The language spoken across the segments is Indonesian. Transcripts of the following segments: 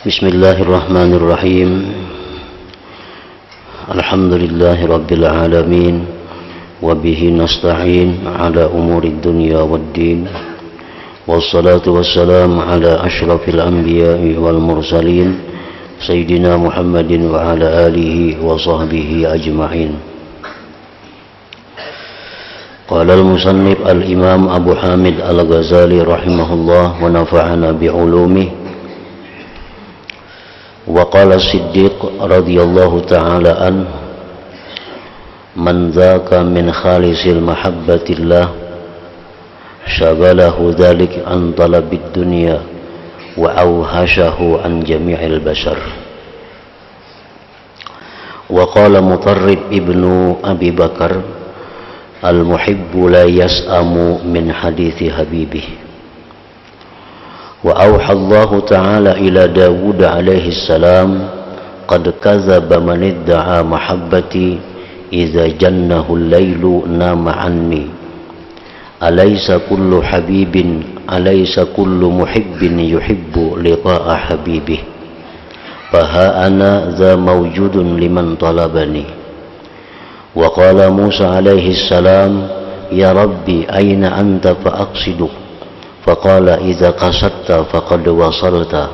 Bismillahirrahmanirrahim. Alhamdulillahi alamin. Wa bihi nasta'in ala umurid dunya waddin. Wassalatu wassalamu ala asyrafil anbiya'i wal mursalin Sayyidina Muhammadin wa ala alihi wa sahbihi ajma'in. Qala al-musannif al-imam Abu Hamid al-Ghazali rahimahullah wa nafa'ana bi'ulumih. Wa qala Siddiq radhiyallahu ta'ala an man dhaka min khalisil mahabbatillah syagalahu dhalik an talabid dunya wa awhashahu an jami'il bashar. Wa qala Mutarrib ibnu Abi Bakar al-muhibbu la yas'amu min hadithi habibih. Wa awha Allah ta'ala ila Dawud alaihi salam qad kadzaba man idda'a mahabbati idza jannahu al-lailu nama anni alaysa kullu habibin alaysa kullu muhibbin yuhibbu liqa'a habibih faha ana dha mawjudun liman talabani. Wa qala Musa alaihi salam ya rabbi aina anta fa aqsiduk faqala idza qasadta faqad wasalta.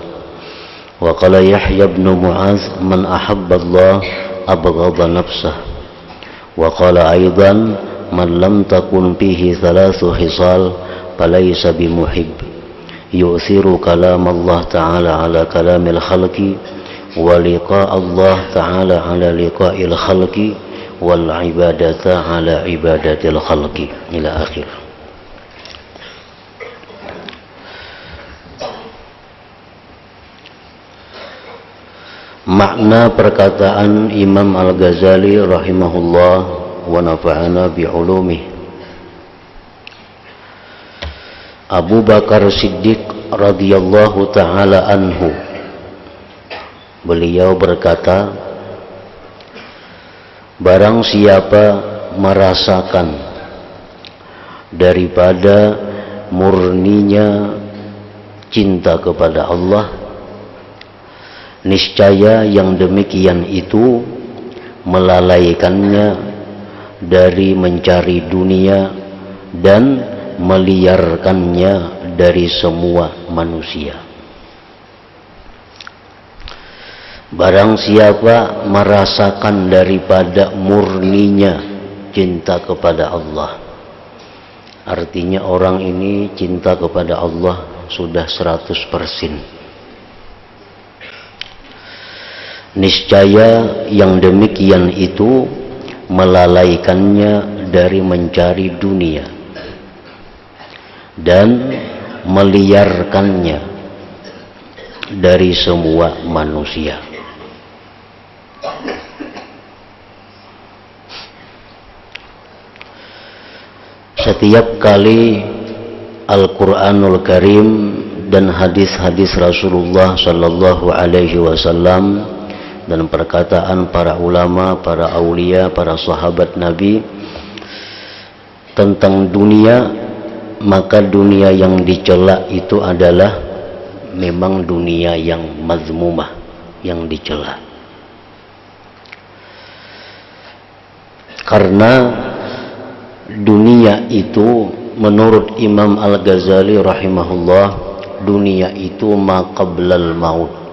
Wa qala Yahya ibn Mu'adz man ahabba Allah abghadha nafsah. Wa qala aidan man lam takun fihi thalathu khisal falaysa bimuhib yu'thiru kalam Allah ta'ala ala kalamil khalqi wa liqa' Allah ta'ala ala liqa'il khalqi wal ibadata ala ibadatil khalqi ila akhir. Makna perkataan Imam Al-Ghazali rahimahullah wa nafa'ana bi'ulumih. Abu Bakar Siddiq radhiyallahu ta'ala anhu, beliau berkata, barang siapa merasakan daripada murninya cinta kepada Allah, niscaya yang demikian itu melalaikannya dari mencari dunia dan meliarkannya dari semua manusia. Barang siapa merasakan daripada murninya cinta kepada Allah, artinya orang ini cinta kepada Allah sudah 100%. Niscaya yang demikian itu melalaikannya dari mencari dunia dan meliarkannya dari semua manusia. Setiap kali Al-Quranul Karim dan hadis-hadis Rasulullah sallallahu alaihi wasallam dan perkataan para ulama, para aulia, para sahabat Nabi tentang dunia, maka dunia yang dicela itu adalah memang dunia yang mazmumah, yang dicela. Karena dunia itu menurut Imam Al-Ghazali rahimahullah, dunia itu ma qablal maut,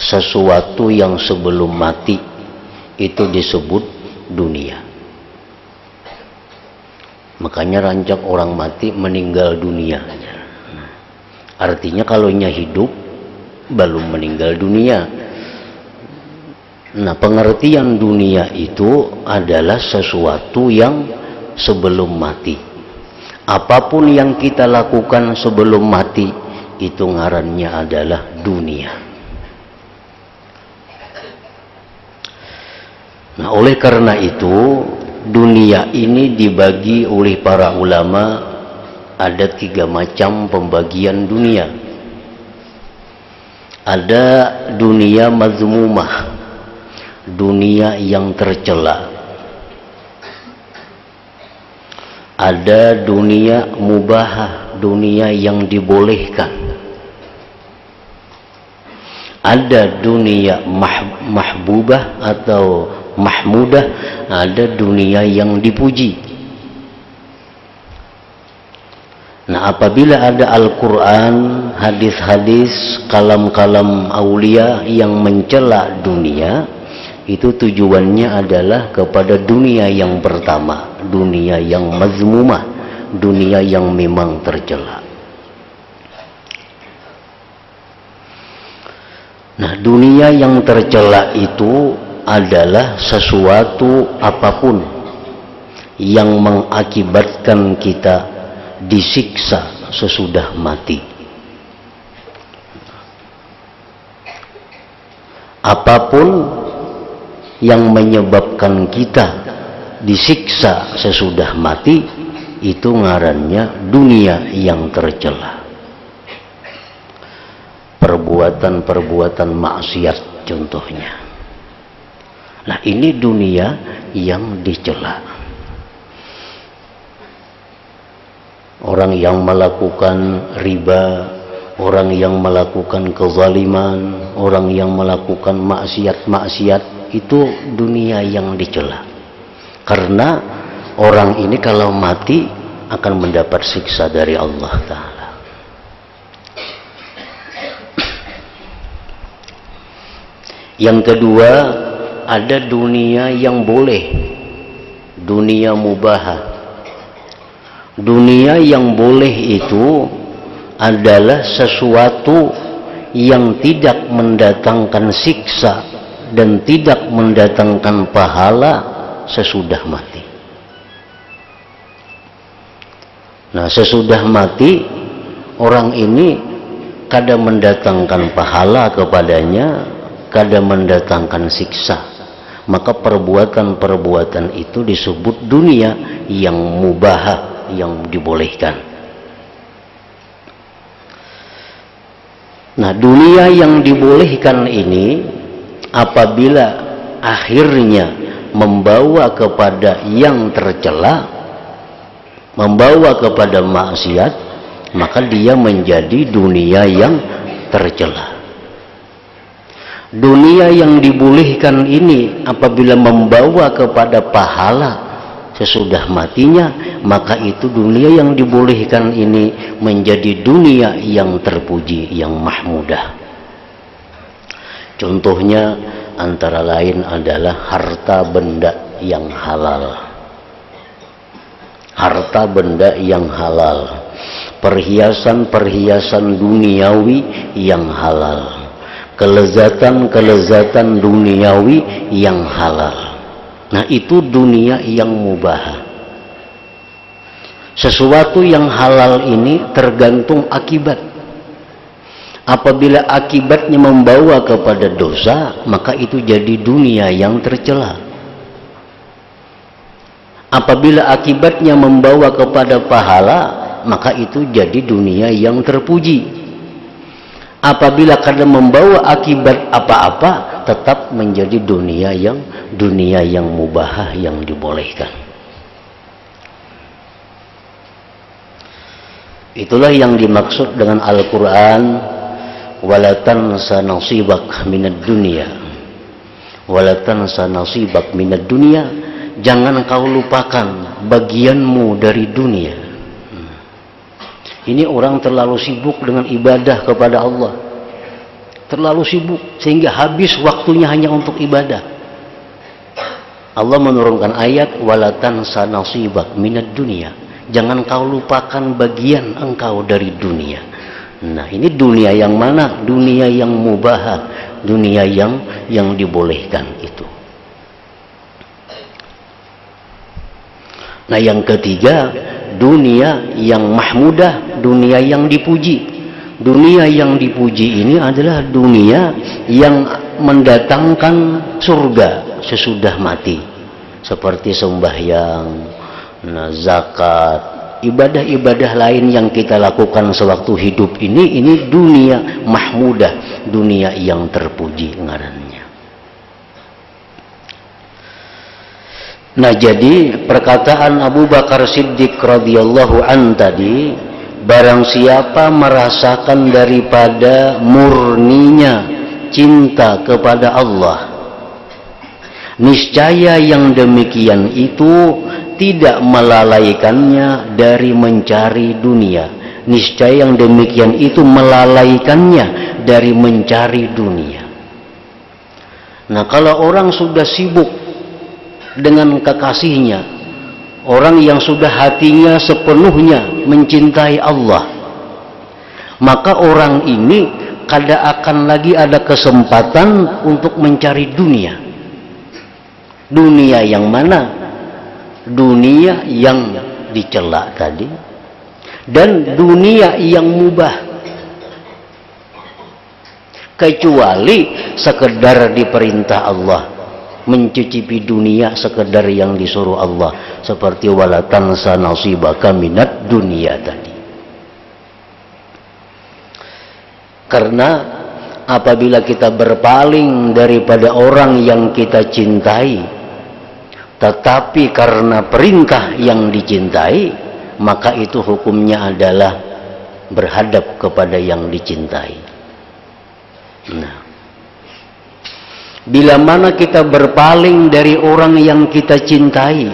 sesuatu yang sebelum mati itu disebut dunia. Makanya rancak orang mati meninggal dunia. Artinya kalau nya hidup belum meninggal dunia. Nah, pengertian dunia itu adalah sesuatu yang sebelum mati. Apapun yang kita lakukan sebelum mati itu ngarannya adalah dunia. Nah, oleh karena itu dunia ini dibagi oleh para ulama ada 3 macam pembagian dunia. Ada dunia mazmumah, dunia yang tercela. Ada dunia mubahah, dunia yang dibolehkan. Ada dunia mahbubah atau mahmudah, ada dunia yang dipuji. Nah, apabila ada Al-Quran, hadis-hadis, kalam-kalam aulia yang mencela dunia, itu tujuannya adalah kepada dunia yang pertama, dunia yang mazmumah, dunia yang memang tercela. Nah, dunia yang tercela itu adalah sesuatu apapun yang mengakibatkan kita disiksa sesudah mati. Apapun yang menyebabkan kita disiksa sesudah mati, itu ngarannya dunia yang tercela. Perbuatan-perbuatan maksiat contohnya. Nah, ini dunia yang dicela. Orang yang melakukan riba, orang yang melakukan kezaliman, orang yang melakukan maksiat-maksiat, itu dunia yang dicela. Karena orang ini kalau mati akan mendapat siksa dari Allah Ta'ala. Yang kedua, ada dunia yang boleh, dunia mubahah. Dunia yang boleh itu adalah sesuatu yang tidak mendatangkan siksa dan tidak mendatangkan pahala sesudah mati. Nah, sesudah mati orang ini kadang mendatangkan pahala kepadanya, kadang mendatangkan siksa. Maka perbuatan-perbuatan itu disebut dunia yang mubahah, yang dibolehkan. Nah, dunia yang dibolehkan ini apabila akhirnya membawa kepada yang tercela, membawa kepada maksiat, maka dia menjadi dunia yang tercela. Dunia yang dibolehkan ini apabila membawa kepada pahala sesudah matinya, maka itu dunia yang dibolehkan ini menjadi dunia yang terpuji, yang mahmudah. Contohnya antara lain adalah harta benda yang halal. Harta benda yang halal, perhiasan-perhiasan duniawi yang halal, kelezatan-kelezatan duniawi yang halal. Nah, itu dunia yang mubah. Sesuatu yang halal ini tergantung akibat. Apabila akibatnya membawa kepada dosa, maka itu jadi dunia yang tercela. Apabila akibatnya membawa kepada pahala, maka itu jadi dunia yang terpuji. Apabila karena membawa akibat apa-apa, tetap menjadi dunia yang mubahah, yang dibolehkan. Itulah yang dimaksud dengan Al-Quran, wala tansa nasibak minad dunya, wala tansa nasibak minad dunya. Jangan kau lupakan bagianmu dari dunia. Ini orang terlalu sibuk dengan ibadah kepada Allah, terlalu sibuk sehingga habis waktunya hanya untuk ibadah. Allah menurunkan ayat wala tansa nasibak minad dunya. Jangan kau lupakan bagian engkau dari dunia. Nah, ini dunia yang mana? Dunia yang mubah, dunia yang dibolehkan itu. Nah, yang ketiga, dunia yang mahmudah, dunia yang dipuji. Dunia yang dipuji ini adalah dunia yang mendatangkan surga sesudah mati. Seperti sembahyang, zakat, ibadah-ibadah lain yang kita lakukan sewaktu hidup ini dunia mahmudah, dunia yang terpuji ngarannya. Nah, jadi perkataan Abu Bakar Siddiq radhiyallahu an tadi, barang siapa merasakan daripada murninya cinta kepada Allah, niscaya yang demikian itu tidak melalaikannya dari mencari dunia. Niscaya yang demikian itu melalaikannya dari mencari dunia. Nah, kalau orang sudah sibuk dengan kekasihnya, orang yang sudah hatinya sepenuhnya mencintai Allah, maka orang ini kada akan lagi ada kesempatan untuk mencari dunia. Dunia yang mana? Dunia yang dicela tadi, dan dunia yang mubah, kecuali sekedar diperintah Allah, mencicipi dunia sekedar yang disuruh Allah, seperti wala tansa nasibaka minad dunia tadi. Karena apabila kita berpaling daripada orang yang kita cintai, tetapi karena perintah yang dicintai, maka itu hukumnya adalah berhadap kepada yang dicintai. Nah, bila mana kita berpaling dari orang yang kita cintai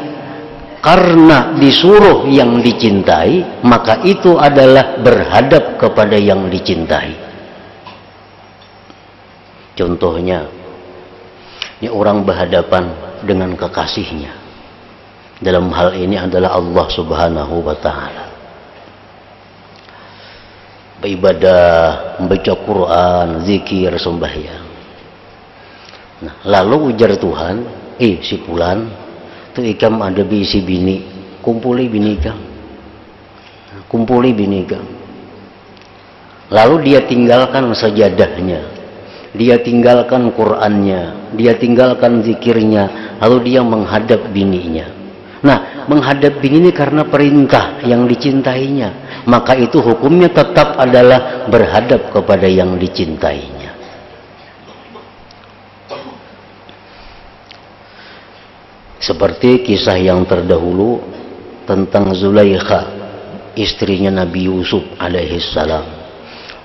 karena disuruh yang dicintai, maka itu adalah berhadap kepada yang dicintai. Contohnya, ini orang berhadapan dengan kekasihnya. Dalam hal ini adalah Allah Subhanahu wa Ta'ala. Beribadah, membaca Quran, zikir, sembahyang. Nah, lalu ujar Tuhan, si fulan tu ikam ada bisi bini, kumpuli bini ikam. Kumpuli bini ikam. Lalu dia tinggalkan sajadahnya, dia tinggalkan Qur'annya, dia tinggalkan zikirnya, lalu dia menghadap bininya. Nah, menghadap bini ini karena perintah yang dicintainya, maka itu hukumnya tetap adalah berhadap kepada yang dicintainya. Seperti kisah yang terdahulu tentang Zulaikha, istrinya Nabi Yusuf alaihissalam.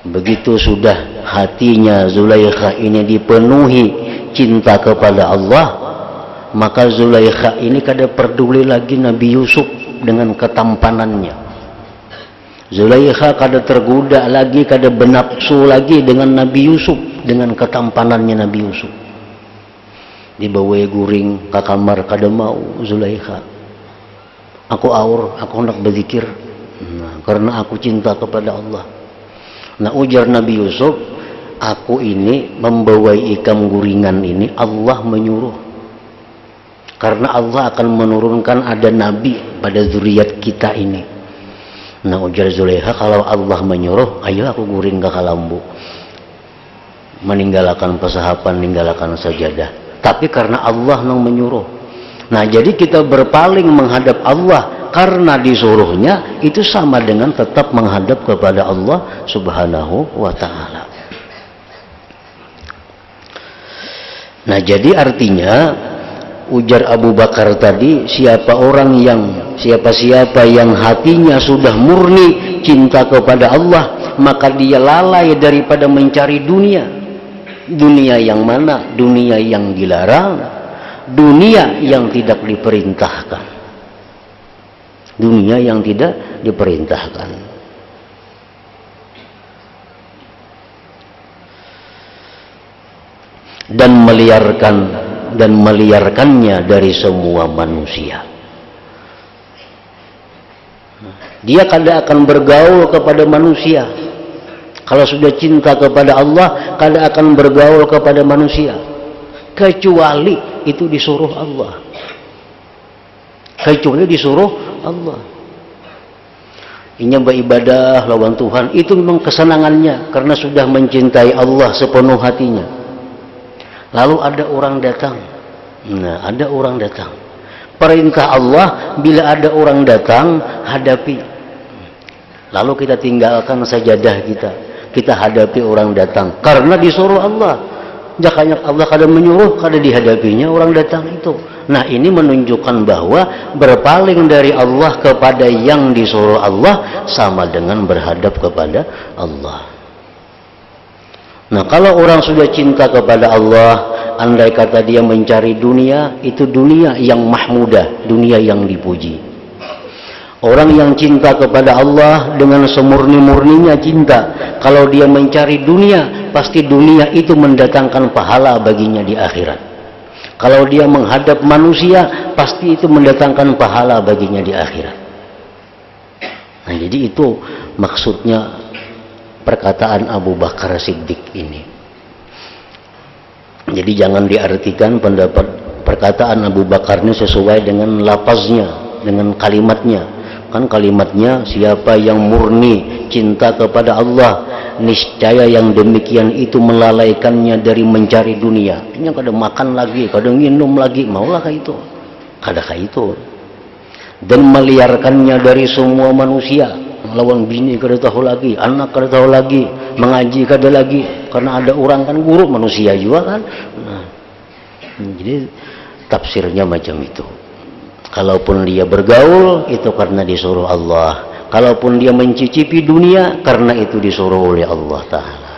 Begitu sudah hatinya Zulaikha ini dipenuhi cinta kepada Allah, maka Zulaikha ini kada peduli lagi Nabi Yusuf dengan ketampanannya. Zulaikha kada tergoda lagi, kada benapsu lagi dengan Nabi Yusuf, dengan ketampanannya Nabi Yusuf. Dibawa guring ke kamar, kada mau Zulaikha. Aku aur, aku hendak berzikir, karena aku cinta kepada Allah. Nah, ujar Nabi Yusuf, aku ini membawa ikam guringan ini Allah menyuruh, karena Allah akan menurunkan ada nabi pada zuriat kita ini. Nah, ujar Zulaikha, kalau Allah menyuruh, ayo aku guring ke kalambu, meninggalkan pesahapan, meninggalkan sajadah. Tapi karena Allah yang menyuruh. Nah, jadi kita berpaling menghadap Allah karena disuruhnya, itu sama dengan tetap menghadap kepada Allah Subhanahu wa Ta'ala. Nah, jadi artinya ujar Abu Bakar tadi, siapa yang hatinya sudah murni cinta kepada Allah, maka dia lalai daripada mencari dunia. Dunia yang mana? Dunia yang dilarang, dunia yang tidak diperintahkan, dunia yang tidak diperintahkan. Dan meliarkannya dari semua manusia. Dia kada akan bergaul kepada manusia. Kalau sudah cinta kepada Allah, kada akan bergaul kepada manusia, kecuali itu disuruh Allah. Kecuali disuruh Allah. Ini beribadah lawan Tuhan, itu memang kesenangannya karena sudah mencintai Allah sepenuh hatinya. Lalu ada orang datang. Nah, ada orang datang. Perintah Allah, bila ada orang datang, hadapi. Lalu kita tinggalkan sajadah kita hadapi orang datang karena disuruh Allah. Jakanya Allah kada menyuruh, kada dihadapinya orang datang itu. Nah, ini menunjukkan bahwa berpaling dari Allah kepada yang disuruh Allah sama dengan berhadap kepada Allah. Nah, kalau orang sudah cinta kepada Allah, andai kata dia mencari dunia, itu dunia yang mahmudah, dunia yang dipuji. Orang yang cinta kepada Allah dengan semurni-murninya cinta, kalau dia mencari dunia, pasti dunia itu mendatangkan pahala baginya di akhirat. Kalau dia menghadap manusia, pasti itu mendatangkan pahala baginya di akhirat. Nah, jadi itu maksudnya perkataan Abu Bakar Siddiq ini. Jadi jangan diartikan pendapat perkataan Abu Bakar ini sesuai dengan lafaznya, dengan kalimatnya. Kan kalimatnya, siapa yang murni cinta kepada Allah, niscaya yang demikian itu melalaikannya dari mencari dunia. Ini kadang makan lagi, kadang minum lagi, maulah kayak itu. Kadang kayak itu. Dan meliarkannya dari semua manusia. Lawan bini kada tahu lagi, anak kada tahu lagi, mengaji kada lagi, karena ada orang kan guru manusia juga kan. Nah, jadi tafsirnya macam itu. Kalaupun dia bergaul itu karena disuruh Allah, kalaupun dia mencicipi dunia karena itu disuruh oleh Allah Ta'ala.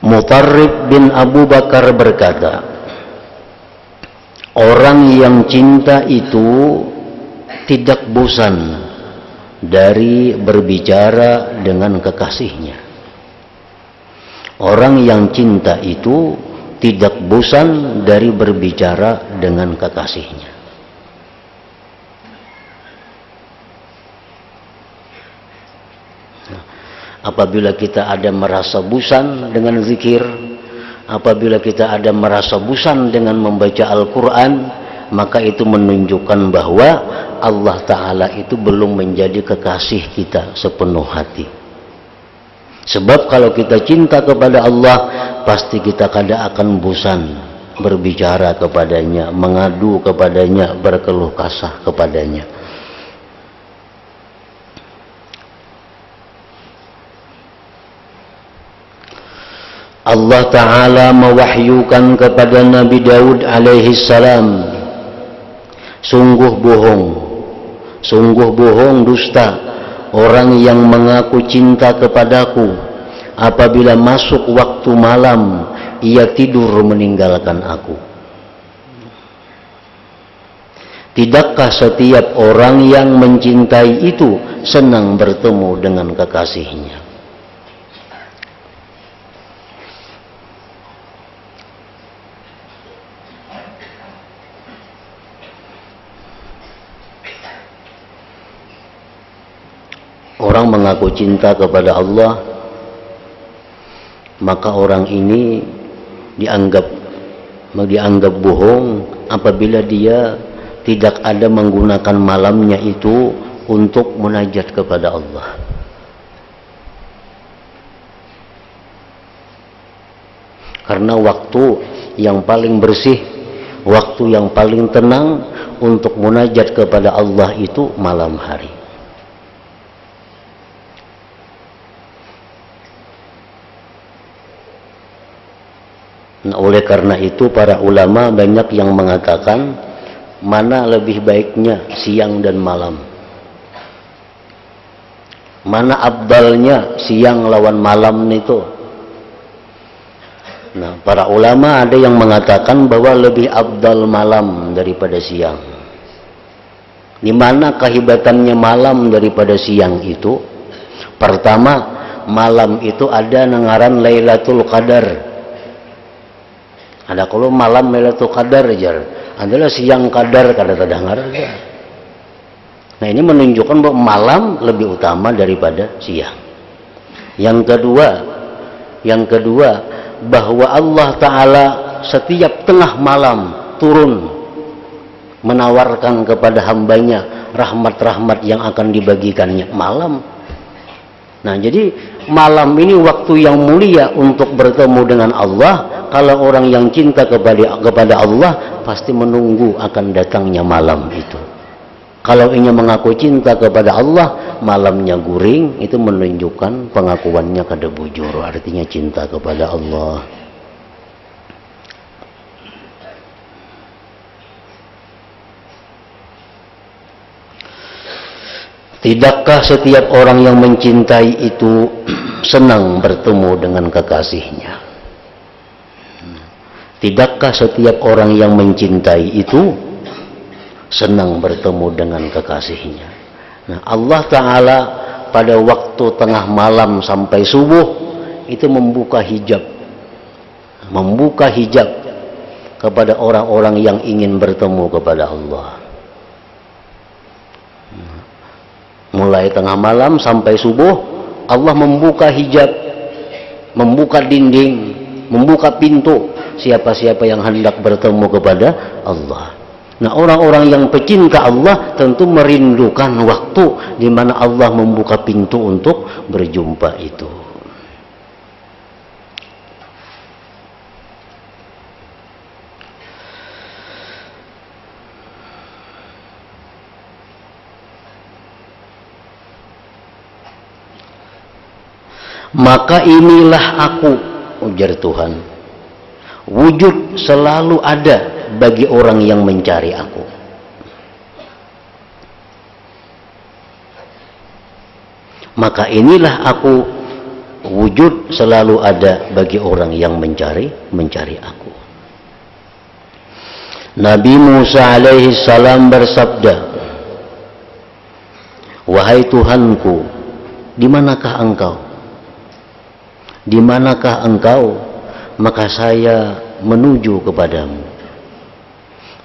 Mutarrib bin Abu Bakar berkata, orang yang cinta itu tidak bosan dari berbicara dengan kekasihnya. Orang yang cinta itu tidak bosan dari berbicara dengan kekasihnya. Nah, apabila kita ada merasa bosan dengan zikir, apabila kita ada merasa bosan dengan membaca Al-Quran, maka itu menunjukkan bahwa Allah Ta'ala itu belum menjadi kekasih kita sepenuh hati. Sebab kalau kita cinta kepada Allah, pasti kita kada akan bosan berbicara kepadanya, mengadu kepadanya, berkeluh kesah kepadanya. Allah Ta'ala mewahyukan kepada Nabi Daud alaihi salam, sungguh bohong dusta orang yang mengaku cinta kepadaku, apabila masuk waktu malam ia tidur meninggalkan aku. Tidakkah setiap orang yang mencintai itu senang bertemu dengan kekasihnya? Orang mengaku cinta kepada Allah, maka orang ini dianggap bohong apabila dia tidak ada menggunakan malamnya itu untuk munajat kepada Allah. Karena waktu yang paling bersih, waktu yang paling tenang untuk munajat kepada Allah itu malam hari. Nah, oleh karena itu para ulama banyak yang mengatakan mana lebih baiknya siang dan malam, mana abdalnya siang lawan malam itu. Nah, para ulama ada yang mengatakan bahwa lebih abdal malam daripada siang. Di mana kehebatannya malam daripada siang itu? Pertama, malam itu ada nengaran Lailatul Qadar. Ada kalau malam Lailatul Qadar aja, adalah siang Qadar kadang-kadang ada. Nah, ini menunjukkan bahwa malam lebih utama daripada siang. Yang kedua, bahwa Allah Ta'ala setiap tengah malam turun menawarkan kepada hambanya rahmat-rahmat yang akan dibagikannya malam. Nah, jadi malam ini waktu yang mulia untuk bertemu dengan Allah. Kalau orang yang cinta kepada Allah pasti menunggu akan datangnya malam itu. Kalau ingin mengaku cinta kepada Allah, malamnya guring, itu menunjukkan pengakuannya kada bujur, artinya cinta kepada Allah. Tidakkah setiap orang yang mencintai itu senang bertemu dengan kekasihnya? Tidakkah setiap orang yang mencintai itu senang bertemu dengan kekasihnya? Nah, Allah Ta'ala pada waktu tengah malam sampai subuh itu membuka hijab kepada orang-orang yang ingin bertemu kepada Allah. Mulai tengah malam sampai subuh, Allah membuka hijab, membuka dinding, membuka pintu siapa-siapa yang hendak bertemu kepada Allah. Nah, orang-orang yang pecinta Allah tentu merindukan waktu di mana Allah membuka pintu untuk berjumpa itu. Maka inilah aku, ujar Tuhan, wujud selalu ada bagi orang yang mencari aku. Maka inilah aku, wujud selalu ada bagi orang yang mencari aku. Nabi Musa alaihi salam bersabda, wahai Tuhanku, di manakah engkau? Di manakah engkau? Maka saya menuju kepadamu.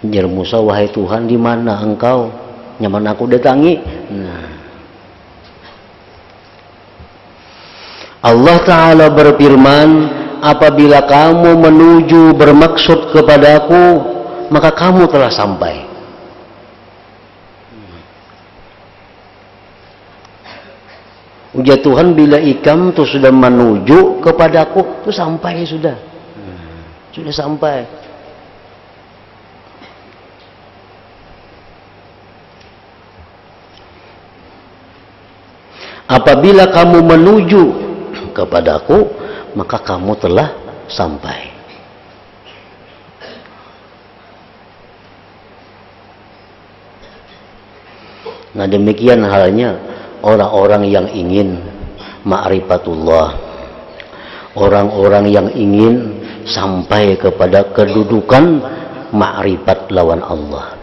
Ujar Musa, wahai Tuhan, di mana engkau? Nyaman aku datangi. Nah, Allah Ta'ala berfirman, apabila kamu menuju bermaksud kepadaku, maka kamu telah sampai. Ujar Tuhan, bila ikam tuh sudah menuju kepadaku, tuh sampai sudah. Sudah sampai. Apabila kamu menuju kepadaku, maka kamu telah sampai. Nah, demikian halnya orang-orang yang ingin ma'rifatullah, orang-orang yang ingin sampai kepada kedudukan ma'rifat lawan Allah.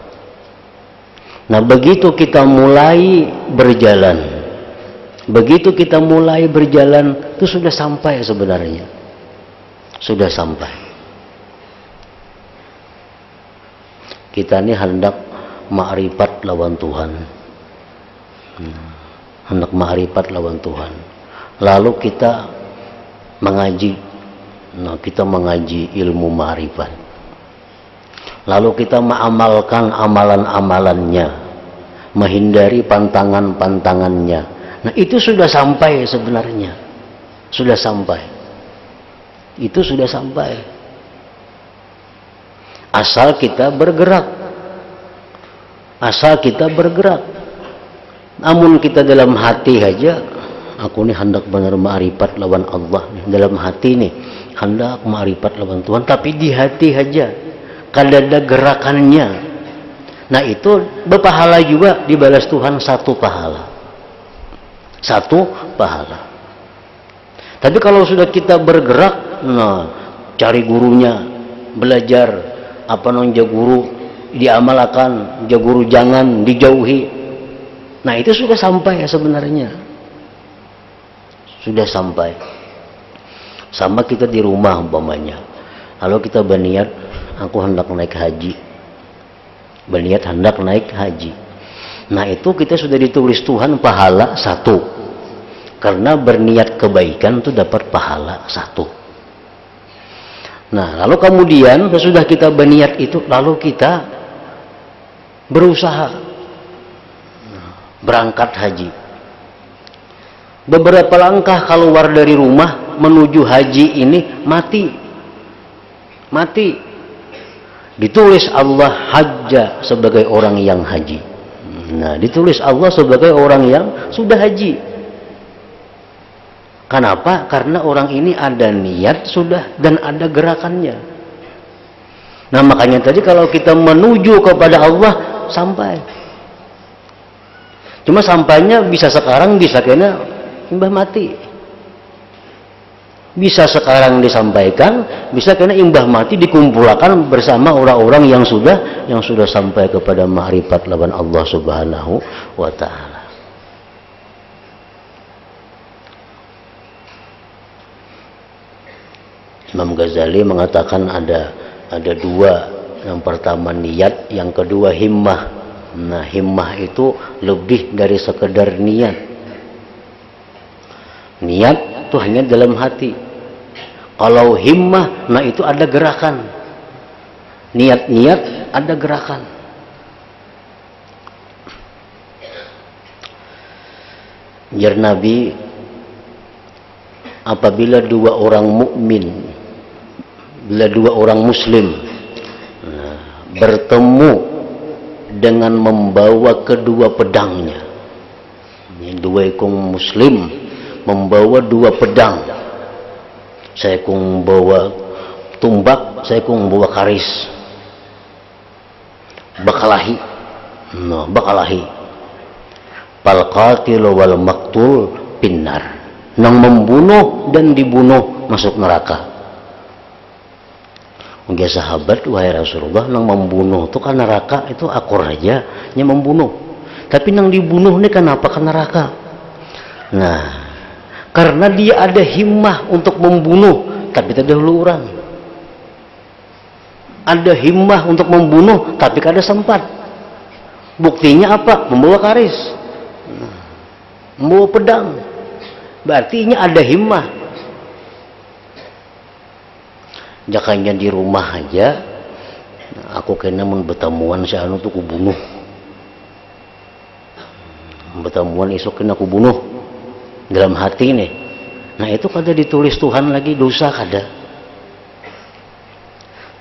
Nah, begitu kita mulai berjalan, itu sudah sampai sebenarnya. Sudah sampai. Kita ini hendak ma'rifat lawan Tuhan. Hendak ma'rifat lawan Tuhan. Lalu kita mengaji. Nah, kita mengaji ilmu ma'rifat. Lalu kita mengamalkan amalan-amalannya, menghindari pantangan-pantangannya. Nah, itu sudah sampai sebenarnya. Sudah sampai. Itu sudah sampai. Asal kita bergerak. Asal kita bergerak. Namun kita dalam hati aja, aku ini hendak benar ma'rifat lawan Allah. Dalam hati nih, hendak ma'rifat lawan Tuhan. Tapi di hati aja, kada ada gerakannya. Nah, itu berpahala juga, dibalas Tuhan satu pahala. Satu pahala. Tapi kalau sudah kita bergerak, nah, cari gurunya, belajar, apa nonja guru, diamalkan, guru jangan, dijauhi. Nah, itu sudah sampai ya sebenarnya. Sudah sampai. Sama kita di rumah umpamanya. Lalu kita berniat, aku hendak naik haji. Berniat hendak naik haji. Nah, itu kita sudah ditulis Tuhan pahala satu. Karena berniat kebaikan itu dapat pahala satu. Nah, lalu kemudian sesudah kita berniat itu, lalu kita berusaha berangkat haji. Beberapa langkah keluar dari rumah menuju haji ini mati. Ditulis Allah hajja sebagai orang yang haji. Nah, ditulis Allah sebagai orang yang sudah haji. Kenapa? Karena orang ini ada niat sudah dan ada gerakannya. Nah, makanya tadi kalau kita menuju kepada Allah sampai. Cuma sampainya bisa sekarang, bisa kena imbah mati. Bisa sekarang disampaikan, bisa kena imbah mati dikumpulkan bersama orang-orang yang sudah sampai kepada ma'rifat lawan Allah Subhanahu wa taala. Imam Ghazali mengatakan ada dua. Yang pertama niat, yang kedua himmah. Nah, himmah itu lebih dari sekedar niat. Niat itu hanya dalam hati. Kalau himmah, nah itu ada gerakan. Niat-niat ada gerakan. Jar Nabi, apabila dua orang mukmin, bila dua orang muslim bertemu dengan membawa kedua pedangnya, ini dua ekong muslim membawa dua pedang, saya kung bawa tumbak, saya kung bawa karis, bakalahi, bakalahi, pal qatil wal maqtul pinnar, nang membunuh dan dibunuh masuk neraka. Enggak sahabat, wahai Rasulullah, nang membunuh itu kan neraka, itu akur aja nya membunuh. Tapi nang dibunuh ini kenapa ke neraka? Nah, karena dia ada himmah untuk membunuh, tapi tidak dahulu orang. Ada himmah untuk membunuh, tapi kada sempat. Buktinya apa? Membawa karis, membawa pedang. Berarti ini ada himmah. Jakanya di rumah aja, aku kena bertemuan si anu tuh kubunuh. Bertemuan esok kena kubunuh dalam hati nih. Nah itu kada ditulis Tuhan lagi dosa kada.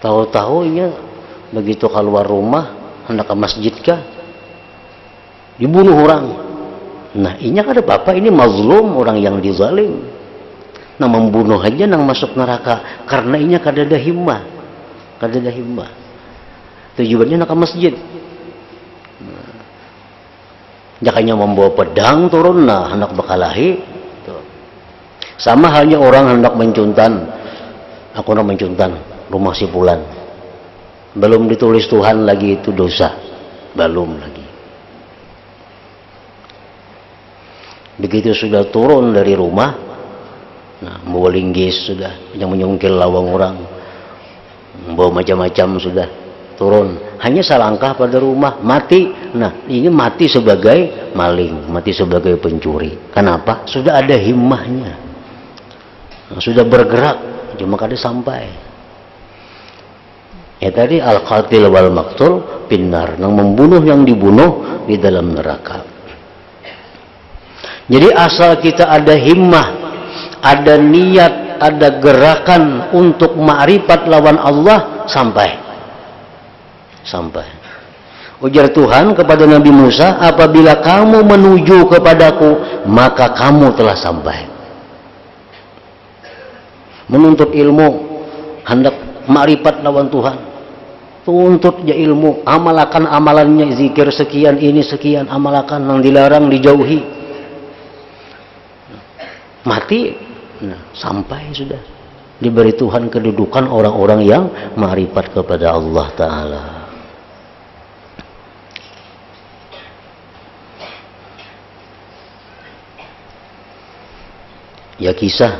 Tahu-tahunya begitu keluar rumah hendak ke masjid kah, dibunuh orang. Nah ini kada apa-apa, ini mazlum, orang yang dizalim. Nah membunuh aja nang masuk neraka karena ini kada ada himmah, kada ada himmah. Tujuannya nak ke masjid. Jakanya membawa pedang turun, nah hendak bakalahi. Sama halnya orang hendak mencuntan, aku nak mencuntan rumah si fulan, belum ditulis Tuhan lagi itu dosa, belum lagi. Begitu sudah turun dari rumah, nah, membawa linggis sudah, yang menyungkil lawang orang, membawa macam-macam sudah turun. Hanya selangkah pada rumah mati. Nah, ini mati sebagai maling, mati sebagai pencuri. Kenapa? Sudah ada himmahnya, nah, sudah bergerak, cuma kada sampai. Ya tadi al-qatil wal maqtul pinnar, yang membunuh yang dibunuh di dalam neraka. Jadi asal kita ada himmah, ada niat, ada gerakan untuk ma'rifat lawan Allah, sampai. Ujar Tuhan kepada Nabi Musa, apabila kamu menuju kepadaku, maka kamu telah sampai. Menuntut ilmu, hendak ma'rifat lawan Tuhan, tuntut ya ilmu, amalakan amalannya, zikir sekian, ini sekian, amalakan, yang dilarang dijauhi. Mati, nah, sampai sudah diberi Tuhan kedudukan orang-orang yang ma'rifat kepada Allah Ta'ala. Ya kisah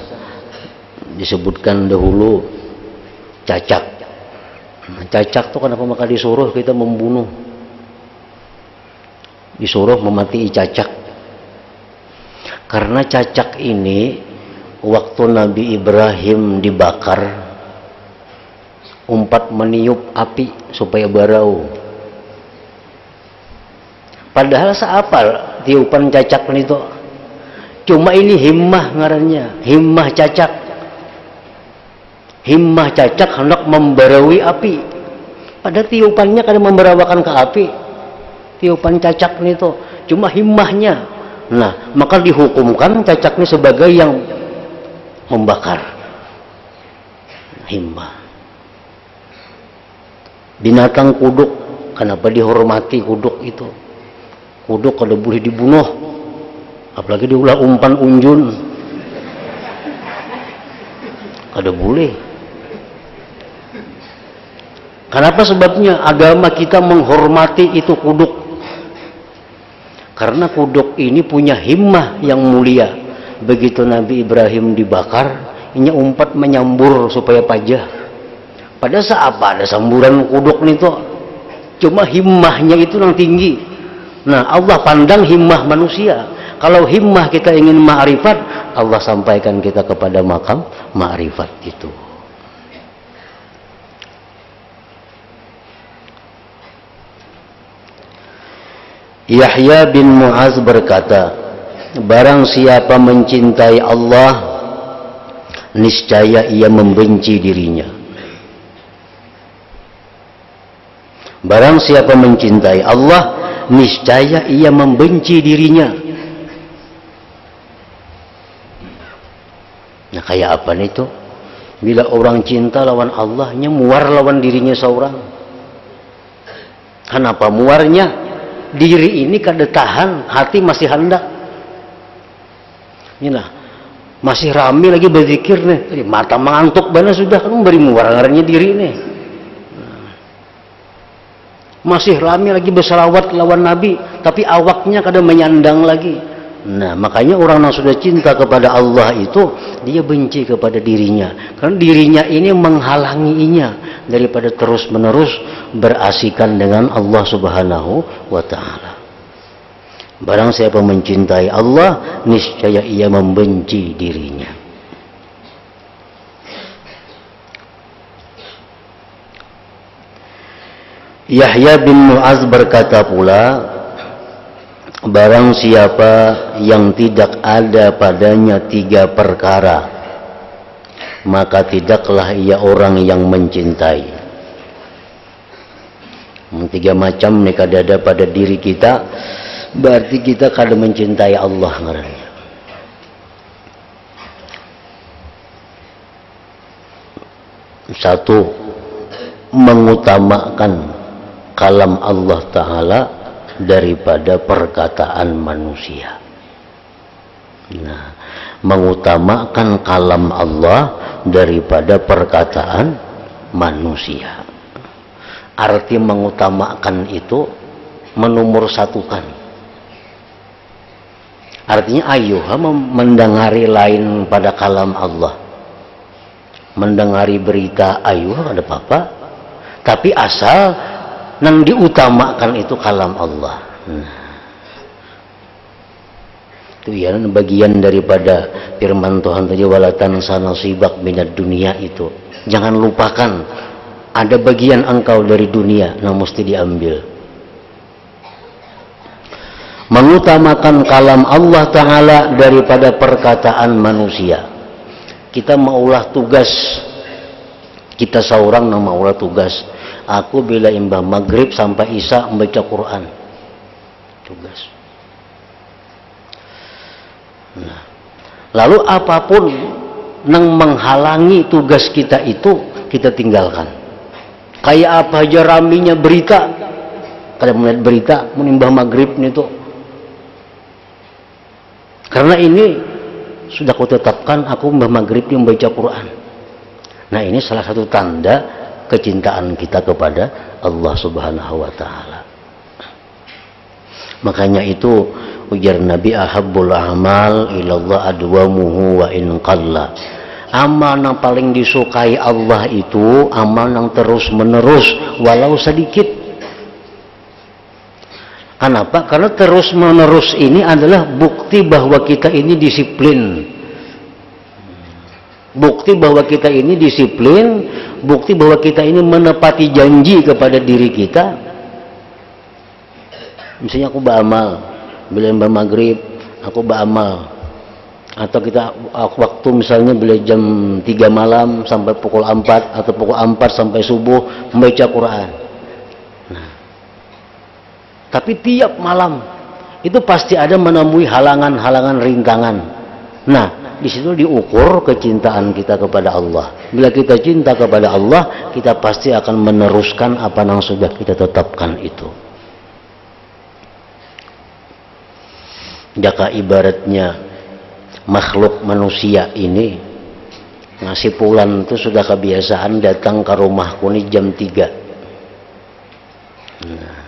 disebutkan dahulu Cacak. Nah, Cacak itu kenapa maka disuruh kita membunuh, disuruh mematikan Cacak? Karena Cacak ini waktu Nabi Ibrahim dibakar, umpat meniup api supaya barau. Padahal seapal tiupan Cacak itu, cuma ini himmah ngarannya, himmah Cacak. Himmah Cacak hendak membarawi api, padahal tiupannya kada memberawakan ke api. Tiupan Cacak itu cuma himmahnya. Nah, maka dihukumkan Cacak ini sebagai yang membakar. Himmah. Binatang kuduk, kenapa dihormati kuduk itu? Kuduk kada boleh dibunuh, apalagi diulah umpan unjun, kada boleh. Kenapa sebabnya? Agama kita menghormati itu kuduk. Karena kuduk ini punya himmah yang mulia. Begitu Nabi Ibrahim dibakar, ini umpat menyambur supaya pajah. Pada saat apa ada samburan kuduk nih tuh? Cuma himmahnya itu yang tinggi. Nah, Allah pandang himmah manusia. Kalau himmah kita ingin ma'rifat, Allah sampaikan kita kepada makam ma'rifat itu. Yahya bin Mu'az berkata, barang siapa mencintai Allah, niscaya ia membenci dirinya. Barang siapa mencintai Allah, niscaya ia membenci dirinya. Nah, kayak apa nih tuh? Bila orang cinta lawan Allahnya, muar lawan dirinya seorang. Kenapa muarnya? Diri ini kada tahan, hati masih hendak. Inilah, masih rame lagi berzikir nih, mata mengantuk bana sudah kan beri muar-muarnya diri nih. Masih rame lagi berselawat lawan Nabi, tapi awaknya kada menyandang lagi. Nah, makanya orang yang sudah cinta kepada Allah itu, dia benci kepada dirinya. Karena dirinya ini menghalanginya daripada terus-menerus berasikan dengan Allah Subhanahu wa Ta'ala. Barang siapa mencintai Allah, niscaya ia membenci dirinya. Yahya bin Mu'az berkata pula, barang siapa yang tidak ada padanya 3 perkara, maka tidaklah ia orang yang mencintai. 3 macam nih kada ada pada diri kita, berarti kita kada mencintai Allah ngarannya. Satu, mengutamakan kalam Allah Ta'ala daripada perkataan manusia. Nah, mengutamakan kalam Allah daripada perkataan manusia. Arti mengutamakan itu menomor satukan. Artinya ayuh mendengari lain pada kalam Allah. Mendengari berita ayuh ada apa-apa, tapi asal nang diutamakan itu kalam Allah. Itu ya bagian daripada firman Tuhan tadi, wala tansa nasibak minad dunia itu. Jangan lupakan ada bagian engkau dari dunia yang mesti diambil. Mengutamakan kalam Allah Ta'ala daripada perkataan manusia. Kita maulah tugas, kita seorang yang maulah tugas. Aku bila imbah maghrib sampai isya membaca Quran. Tugas. Nah, lalu apapun yang menghalangi tugas kita itu, kita tinggalkan. Kayak apa aja raminya berita. Kada melihat berita menimbah maghrib itu. Karena ini sudah kutetapkan aku imbah maghrib yang membaca Quran. Nah, ini salah satu tanda kecintaan kita kepada Allah Subhanahu wa Ta'ala. Makanya itu ujar Nabi, ahabbul a'mal ilallah adwamuhu wa in qalla. Amal yang paling disukai Allah itu amal yang terus menerus walau sedikit. Kenapa? Karena terus menerus ini adalah bukti bahwa kita ini disiplin. Bukti bahwa kita ini disiplin, bukti bahwa kita ini menepati janji kepada diri kita. Misalnya aku beramal, bila maghrib aku beramal, atau kita waktu misalnya bila jam 3 malam sampai pukul 4 atau pukul 4 sampai subuh membaca Quran. Nah, tapi tiap malam itu pasti ada menemui halangan-halangan, rintangan. Nah, di situ diukur kecintaan kita kepada Allah. Bila kita cinta kepada Allah, kita pasti akan meneruskan apa yang sudah kita tetapkan itu. jaka ibaratnya makhluk manusia ini ngasih pulang itu sudah kebiasaan datang ke rumahku nih jam 3. Nah,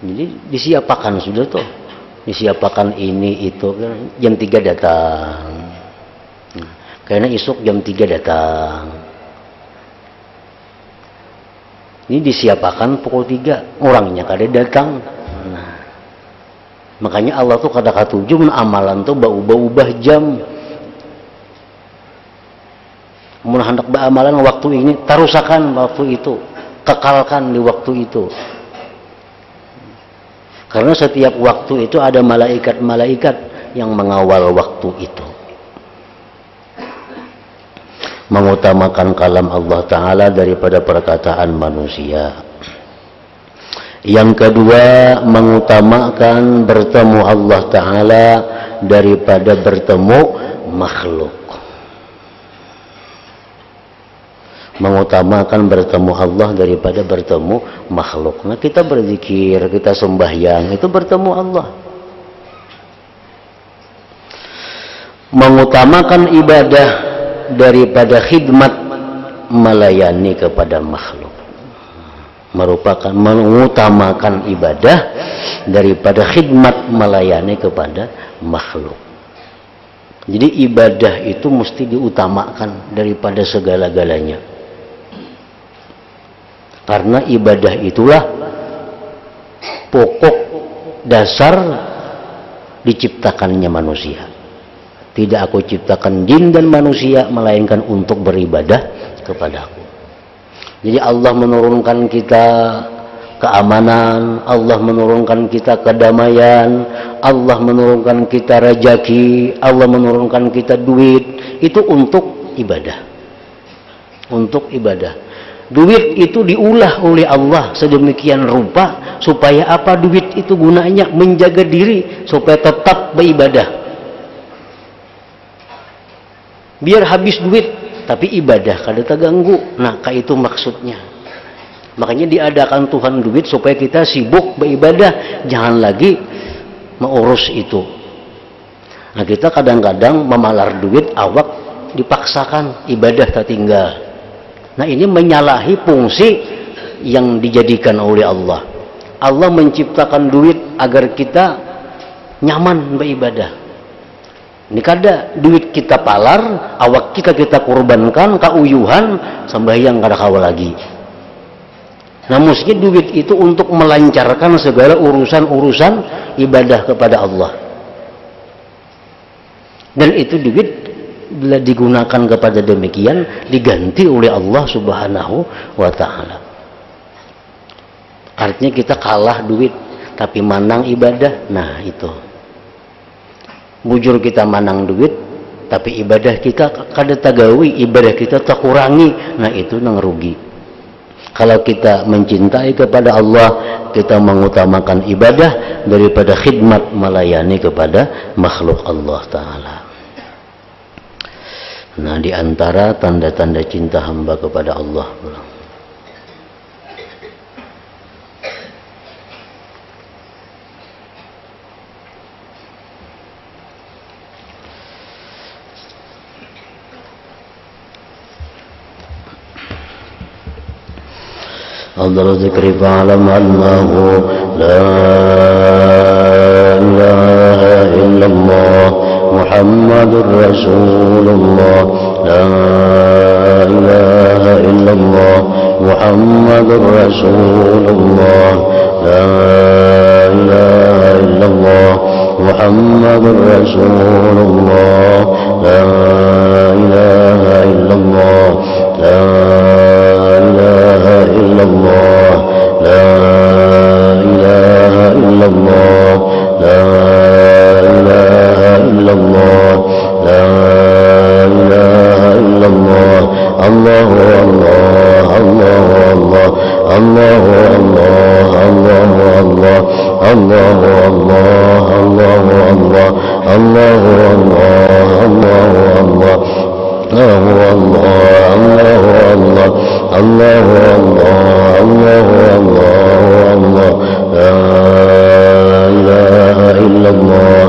jadi disiapakan sudah tuh, disiapakan ini itu kan jam 3 datang. Nah, kayaknya isuk jam 3 datang. Ini disiapakan pukul 3, orangnya kada datang. Nah, makanya Allah tuh kada katuju amalan tuh ubah jam. Mun hendak beramalan waktu ini, tarusakan waktu itu, kekalkan di waktu itu. Karena setiap waktu itu ada malaikat-malaikat yang mengawal waktu itu. Mengutamakan kalam Allah Ta'ala daripada perkataan manusia. Yang kedua, mengutamakan bertemu Allah Ta'ala daripada bertemu makhluk. Mengutamakan bertemu Allah daripada bertemu makhluk. Nah, kita berzikir, kita sembahyang, itu bertemu Allah. Mengutamakan ibadah daripada khidmat melayani kepada makhluk. Merupakan mengutamakan ibadah daripada khidmat melayani kepada makhluk. Jadi ibadah itu mesti diutamakan daripada segala-galanya. Karena ibadah itulah pokok dasar diciptakannya manusia. Tidak aku ciptakan jin dan manusia melainkan untuk beribadah kepadaku. Jadi Allah menurunkan kita keamanan, Allah menurunkan kita kedamaian, Allah menurunkan kita rezeki, Allah menurunkan kita duit, itu untuk ibadah. Untuk ibadah. Duit itu diulah oleh Allah sedemikian rupa supaya apa? Duit itu gunanya menjaga diri supaya tetap beribadah. Biar habis duit tapi ibadah kada terganggu. Nah, kayak itu maksudnya. Makanya diadakan Tuhan duit supaya kita sibuk beribadah, jangan lagi mengurus itu. Nah, kita kadang-kadang memalar duit awak dipaksakan ibadah tertinggal. Nah, ini menyalahi fungsi yang dijadikan oleh Allah. Allah menciptakan duit agar kita nyaman beribadah. Ini kada duit kita palar, awak kita kurbankan, kauyuhan, sembahyang kada kawa lagi. Nah, mesti duit itu untuk melancarkan segala urusan-urusan ibadah kepada Allah. Dan itu duit bila digunakan kepada demikian diganti oleh Allah Subhanahu wa Ta'ala. Artinya kita kalah duit tapi menang ibadah. Nah, itu bujur kita menang duit tapi ibadah kita kada tagawi, ibadah kita terkurangi. Nah, itu nang rugi. Kalau kita mencintai kepada Allah, kita mengutamakan ibadah daripada khidmat melayani kepada makhluk Allah Ta'ala. Nah, di antara tanda-tanda cinta hamba kepada Allah. Afdhalu dzikri fa'lam annahu la ilaha illallah Muhammadur Rasulullah. La ilaha illallah Muhammadur Rasulullah. La ilaha illallah Muhammadur Rasulullah. La ilaha illallah. La ilaha illallah. La ilaha illallah. La ilaha illallah. La ilaha illallah. Allahu Allah, Allahu Allah, Allahu Allah, Allahu Allah, Allahu Allah, Allahu Allah, Allahu Allah, Allahu Allah, Allahu Allah, Allahu Allah, Allahu Allah, Allahu Allah, Allah. La ilaha illallah.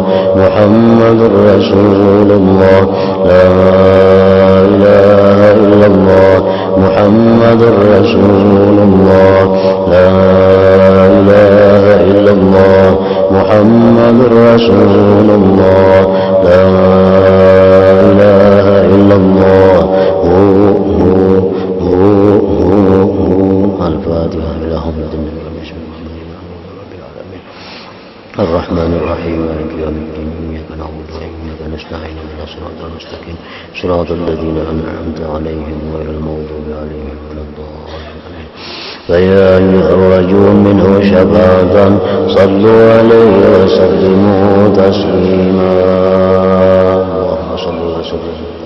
لا إله إلا الله محمد رسول الله لا إله إلا الله محمد رسول الله لا إله إلا الله الفاتحة إلى حمد النبي بسم الله رب العالمين الرحمن الرحيم مالك يوم الدين إياك نعبد وإياك نستعين اهدنا الصراط المستقيم صراط الذين أنعمت عليهم غير المغضوب عليهم ولا الضالين فيا أيها الرجل منه شفاعة صلوا عليه وسلموا تسليما اللهم صل وسلم